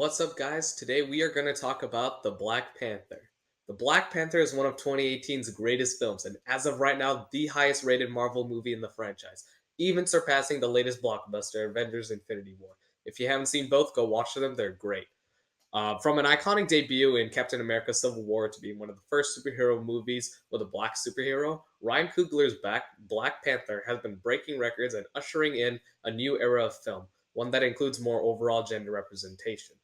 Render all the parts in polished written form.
What's up, guys? Today we are going to talk about The Black Panther. The Black Panther is one of 2018's greatest films, and as of right now, the highest rated Marvel movie in the franchise, even surpassing the latest blockbuster, Avengers Infinity War. If you haven't seen both, go watch them, they're great. From an iconic debut in Captain America Civil War to being one of the first superhero movies with a black superhero, Ryan Coogler's Black Panther has been breaking records and ushering in a new era of film, one that includes more overall gender representation.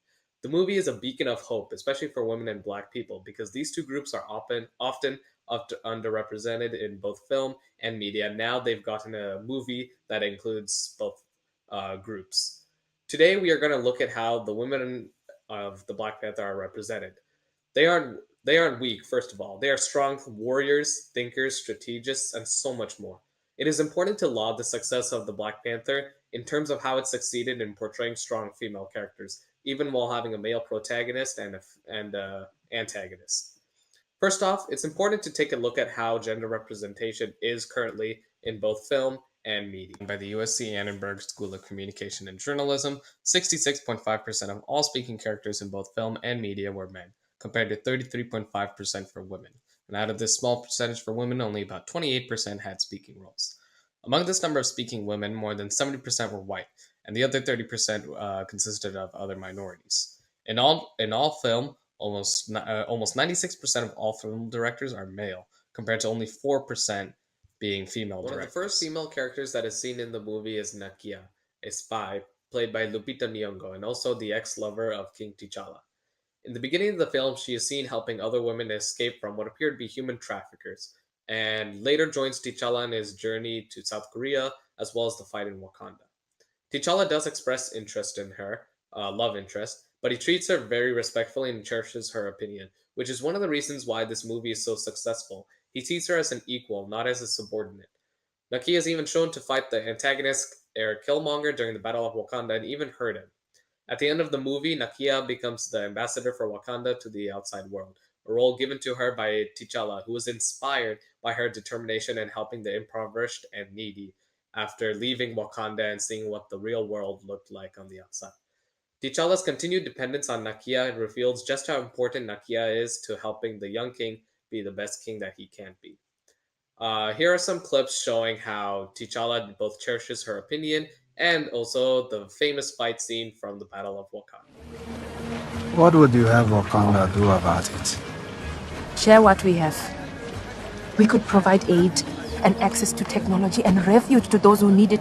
The movie is a beacon of hope, especially for women and black people, because these two groups are often underrepresented in both film and media. Now they've gotten a movie that includes both groups. Today, we are going to look at how the women of the Black Panther are represented. They aren't weak, first of all. They are strong warriors, thinkers, strategists, and so much more. It is important to laud the success of the Black Panther in terms of how it succeeded in portraying strong female characters, even while having a male protagonist and antagonist. First off, it's important to take a look at how gender representation is currently in both film and media. By the USC Annenberg School of Communication and Journalism, 66.5% of all speaking characters in both film and media were men, compared to 33.5% for women. And out of this small percentage for women, only about 28% had speaking roles. Among this number of speaking women, more than 70% were white, and the other 30% consisted of other minorities. In all film, almost 96% of all film directors are male, compared to only 4% being female directors. One of the first female characters that is seen in the movie is Nakia, a spy, played by Lupita Nyong'o, and also the ex-lover of King T'Challa. In the beginning of the film, she is seen helping other women escape from what appear to be human traffickers, and later joins T'Challa in his journey to South Korea, as well as the fight in Wakanda. T'Challa does express interest in her, love interest, but he treats her very respectfully and cherishes her opinion, which is one of the reasons why this movie is so successful. He sees her as an equal, not as a subordinate. Nakia is even shown to fight the antagonist Eric Killmonger during the Battle of Wakanda and even hurt him. At the end of the movie, Nakia becomes the ambassador for Wakanda to the outside world, a role given to her by T'Challa, who was inspired by her determination in helping the impoverished and needy after leaving Wakanda and seeing what the real world looked like on the outside. T'Challa's continued dependence on Nakia reveals just how important Nakia is to helping the young king be the best king that he can be. Here are some clips showing how T'Challa both cherishes her opinion and also the famous fight scene from the Battle of Wakanda. What would you have Wakanda do about it? Share what we have. We could provide aid and access to technology and refuge to those who need it.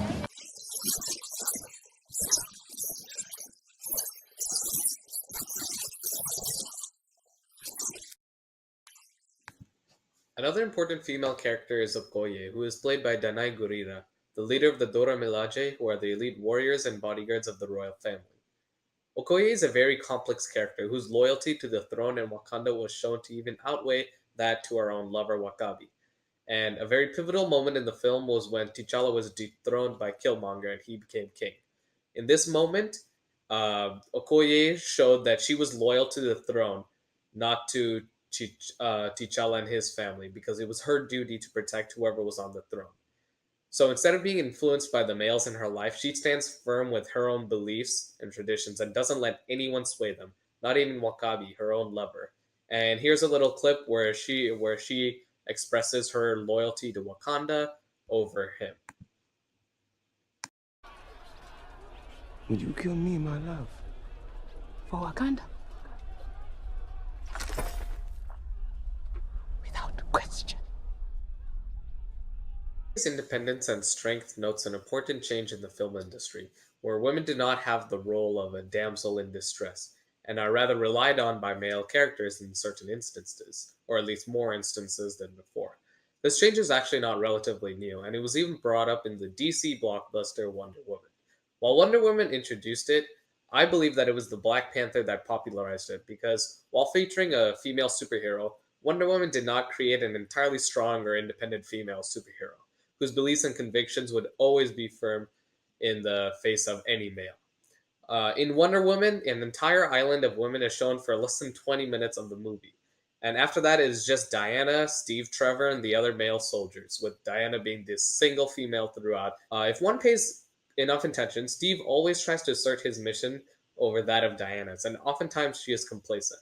Another important female character is Okoye, who is played by Danai Gurira, the leader of the Dora Milaje, who are the elite warriors and bodyguards of the royal family. Okoye is a very complex character whose loyalty to the throne in Wakanda was shown to even outweigh that to our own lover Wakabi. And a very pivotal moment in the film was when T'Challa was dethroned by Killmonger and he became king. In this moment, Okoye showed that she was loyal to the throne, not to T'Challa and his family, because it was her duty to protect whoever was on the throne. So instead of being influenced by the males in her life, she stands firm with her own beliefs and traditions and doesn't let anyone sway them, not even Wakabi, her own lover. And here's a little clip where she expresses her loyalty to Wakanda over him. Would you kill me, my love? For Wakanda. Without question. Independence and strength notes an important change in the film industry, where women do not have the role of a damsel in distress, and are rather relied on by male characters in certain instances, or at least more instances than before. This change is actually not relatively new, and it was even brought up in the DC blockbuster Wonder Woman. While Wonder Woman introduced it, I believe that it was the Black Panther that popularized it, because while featuring a female superhero, Wonder Woman did not create an entirely strong or independent female superhero whose beliefs and convictions would always be firm in the face of any male. In Wonder Woman, an entire island of women is shown for less than 20 minutes of the movie. And after that, it is just Diana, Steve Trevor, and the other male soldiers, with Diana being this single female throughout. If one pays enough attention, Steve always tries to assert his mission over that of Diana's, and oftentimes she is complacent.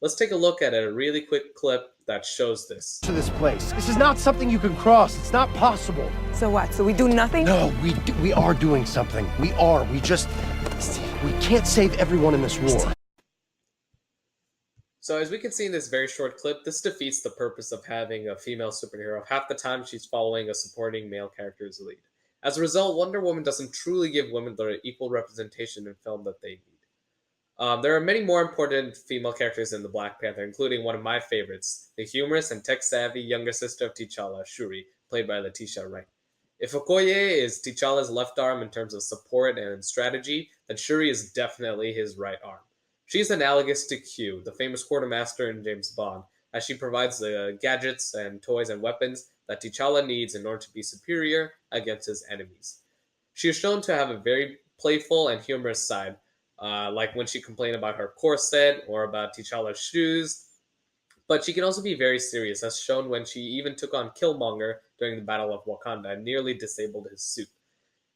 Let's take a look at a really quick clip that shows this. To this place. This is not something you can cross. It's not possible. So what? So we do nothing? No, we are doing something. We are. We can't save everyone in this war. So as we can see in this very short clip, this defeats the purpose of having a female superhero. Half the time she's following a supporting male character as lead. As a result, Wonder Woman doesn't truly give women the equal representation in film that they need. There are many more important female characters in the Black Panther, including one of my favorites, the humorous and tech-savvy younger sister of T'Challa, Shuri, played by Letitia Wright. If Okoye is T'Challa's left arm in terms of support and strategy, then Shuri is definitely his right arm. She's analogous to Q, the famous quartermaster in James Bond, as she provides the gadgets and toys and weapons that T'Challa needs in order to be superior against his enemies. She is shown to have a very playful and humorous side, like when she complained about her corset or about T'Challa's shoes. But she can also be very serious, as shown when she even took on Killmonger during the Battle of Wakanda and nearly disabled his suit.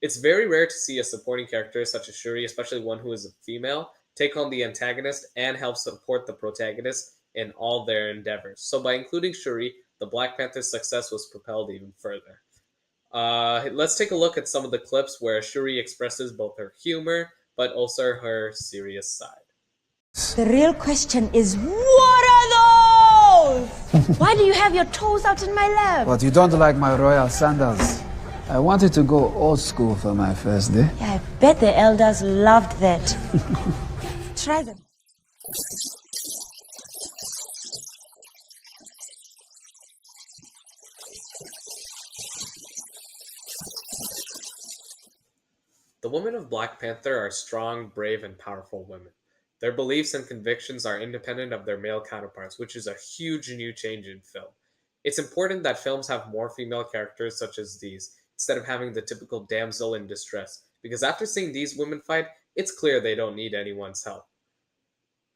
It's very rare to see a supporting character such as Shuri, especially one who is a female, take on the antagonist and help support the protagonist in all their endeavors. So by including Shuri, the Black Panther's success was propelled even further. Let's take a look at some of the clips where Shuri expresses both her humor but also her serious side. The real question is, what are those? Why do you have your toes out in my lap? But you don't like my royal sandals. I wanted to go old school for my first day. Yeah, I bet the elders loved that. Try them. The women of Black Panther are strong, brave, and powerful women. Their beliefs and convictions are independent of their male counterparts, which is a huge new change in film. It's important that films have more female characters such as these, instead of having the typical damsel in distress, because after seeing these women fight, it's clear they don't need anyone's help.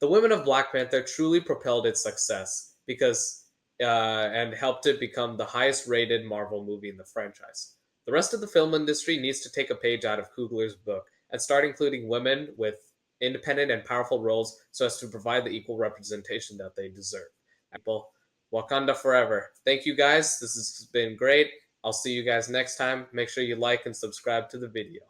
The women of Black Panther truly propelled its success and helped it become the highest rated Marvel movie in the franchise. The rest of the film industry needs to take a page out of Coogler's book and start including women with independent and powerful roles so as to provide the equal representation that they deserve. People, Wakanda forever. Thank you guys. This has been great. I'll see you guys next time. Make sure you like and subscribe to the video.